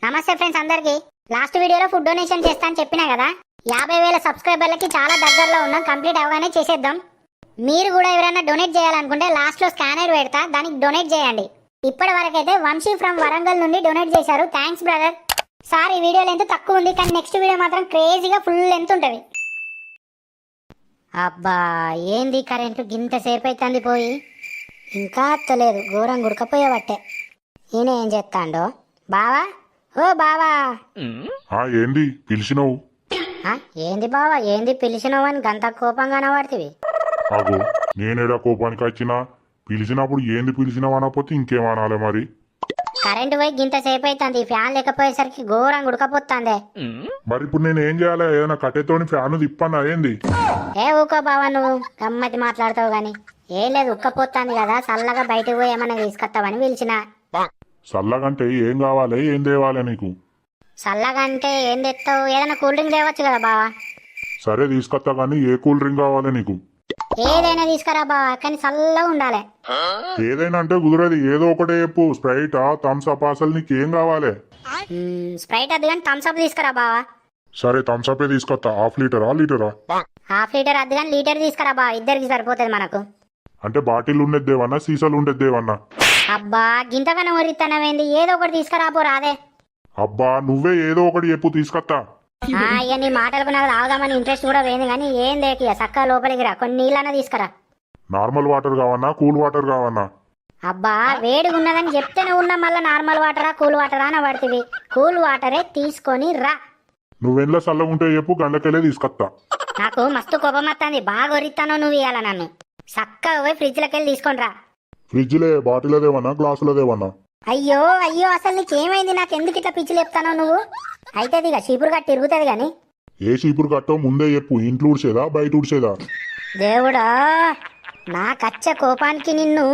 నమస్తే ఫ్రెండ్స్ అందరికి. లాస్ట్ వీడియోలో ఫుడ్ డొనేషన్ చేస్తా అని చెప్పినా కదా. 50,000 సబ్స్క్రైబర్లకి చాలా దగ్గరలో ఉన్నాం. కంప్లీట్ అవగానే చేసేద్దాం. మీరు కూడా ఎవరైనా డొనేట్ చేయాలనుకుంటే లాస్ట్లో స్కానర్ పెడతా, దానికి డొనేట్ చేయండి. ఇప్పటి వరకైతే వంశీ ఫ్రమ్ వరంగల్ నుండి డొనేట్ చేశారు. Thanks brother. సార్ ఈ వీడియో లెంత్ తక్కువ ఉంది, కానీ నెక్స్ట్ వీడియో మాత్రం క్రేజీగా ఫుల్ లెంత్ ఉంటుంది. అబ్బా ఏంది కరెంటు గింత సేపు అవుతుంది పోయి, ఇంకా అత్తలేదు. ఘోరం గుడకపోయేవట్టే. ఈయన ఏం చేస్తాండో. బావా, ఓ బావా. ఏంది పిలిచినవు? ఏంది బావా, ఏంది పిలిచినవు అని గంత కోపంగా నవాడుతుంది. అగో నేనేడా కోపానికి వచ్చినా? పిలిచినప్పుడు ఏంది పిలిచినావు అనకపోతే ఇంకేమనాలి మరి? కరెంటు పోయి గింత సేపు అవుతుంది, ఫ్యాన్ లేకపోయేసరికి ఘోరం గుడకపోతుంది. మరి ఇప్పుడు నేను ఏం చేయాలి? ఏదైనా కట్టెతోని ఫ్యాన్ తిప్పన్నా ఏంది? ఏ ఊకో బావా, నువ్వు గమ్మతి మాట్లాడతావు గాని. ఏం లేదు, ఉక్కపోతుంది కదా, చల్లగా బయటకు పోయి ఏమన్నా తీసుకొస్తావని పిలిచిన. చల్లగంటే ఏం కావాలి, ఏం తేవాలి నీకు? చల్లగా అంటే ఏం తెస్తావు? ఏదైనా కూల్ డ్రింక్ తేవచ్చు కదా బావా. సరే తీసుకొస్తా, కానీ ఏ కూల్ డ్రింక్ కావాలి నీకు? ఏదైనా తీసుకురా బావా, కానీ చల్లగా ఉండాలి. ఏదైనా అంటే కుదరది, ఏదో ఒకటే చెప్పు. స్ప్రైటా, థమ్స్ అప్, అసలు నీకేం కావాలి? స్ప్రైట్ అద్దు కానీ థమ్స్ అప్ తీసుకురా బావా. సరే థమ్స్ అప్ తీసుకొస్తా. హాఫ్ లీటరా లీటరా? హాఫ్ లీటర్ అద్దు కానీ లీటర్ తీసుకురా బావా, ఇద్దరికి సరిపోతుంది మనకు. అంటే బాటిల్ ఉండేదేవన్నా, సీసాలు ఉండేదేవన్నా? అబ్బా గింతగానే ఊరిత్తనవేంది, ఏదో ఒకటి తీసుకురాపో రాదే. అబ్బా నువ్వే ఏదో ఒకటి చెప్పు, తీసుకొస్తా. ఇక నీ మాటలకు నాకు తాగుదామని ఇంట్రెస్ట్ కూడా పోయింది, కానీ ఏం దేకియ చక్కగా లోపలికి రా, కొన్ని నీళ్ళన్నా తీసుకురా. నార్మల్ వాటర్ కావన్నా, కూల్ వాటర్ కావన్నా? అబ్బా వేడిగా ఉన్నదని చెప్తేనే ఉన్నా, మళ్ళీ నార్మల్ వాటరా కూల్ వాటరా అని పడుతుంది. కూల్ వాటరే తీసుకొని రా. నువ్వెంట్లో చల్లగా ఉంటే చెప్పు, గంటకెళ్ళే తీసుకొస్తా. నాకు మస్తు కోపం వస్తుంది, బాగా ఒరిస్తానో నువ్వు ఇవ్వాల నన్ను. చక్కగా పోయి ఫ్రిడ్జ్లోకి వెళ్ళి తీసుకొని రా. ఫ్రిడ్జ్లే బాటిల్ దేవన్నా, గ్లాసులో దేవన్నా? అయ్యో అయ్యో, అసలు నీకేమైంది? నాకు ఎందుకు ఇట్లా పిచ్చి చెప్తానో నువ్వు. అయితే ఇక చీపురు కట్టి తిరుగుతుంది గాని. ఏ చీపురు కట్టో ముందే చెప్పు, ఇంట్లో ఉడిచేదా బయట ఉడిచేదా? దేవుడా, నా కచ్చ కోపానికి నిన్ను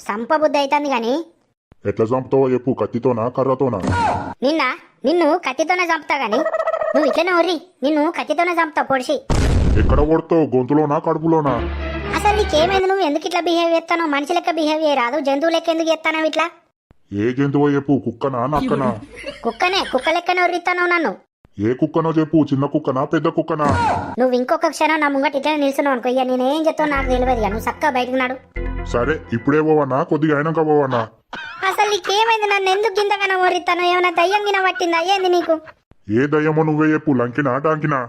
సంపబుద్ధి అవుతుంది గాని. ఎట్లా చంపుతావో చెప్పు, కత్తితోనా కర్రతోనా? నిన్ను కత్తితోనే చంపుతా గాని. నువ్వు ఇట్లనే ఒర్రి, నిన్ను కత్తితోనే చంపుతా పొడిచి. ఎక్కడ కొడతావు, గొంతులోనా కడుపులోనా? అసలు నీకేమైంది? నువ్వు ఎందుకు ఇట్లా బిహేవ్ చేస్తానో? మనిషి లెక్క బిహేవ్ చేయరాదు, జంతువు లెక్క ఎందుకు చేస్తానో ఇట్లా? ఏ జంతువో చెప్పు, కుక్కనా నక్కనా? కుక్క లెక్కనే ఒర్రిస్తానో నన్ను. ఏ కుక్కనో చెప్పు, చిన్న కుక్కనా పెద్ద కుక్కనా? నువ్వు ఇంకొక క్షణం నా ముంగట ఇట్లా నిల్చున్నావు అనుకో, ఇక నేనేం చెప్తావు నాకు తెలియదు. నువ్వు చక్కగా బయటకు నాడు. సరే ఇప్పుడే పోవన్నా, కొద్దిగా అయినాక పోవన్నా? అసలు నీకేమైంది? నన్ను ఎందుకు గింతగానో ఒర్రిస్తాను? ఏమైనా దయ్యం గిన పట్టిందా? అయ్యింది నీకు? ఏ దయ్యమో నువ్వే చెప్పు, లంకినా డాంకినా?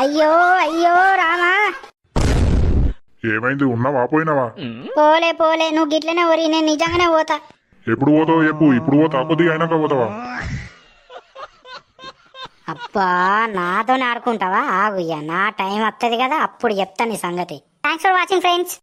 అయ్యో అయ్యో రామా. ఏమైంది, ఉన్నావా పోయినావా? పోలే నువ్వు గిట్లనే ఒరి, నేను నిజంగానే పోతా. ఎప్పుడు పోతావు చెప్పు, ఇప్పుడు పోతా కొద్దిగా అయినాక పోతావా? అబ్బా నాతో ఆడుకుంటావా? ఆగుయ్యా, నా టైం వస్తుంది కదా, అప్పుడు చెప్తా నీ సంగతి. Thanks for watching friends.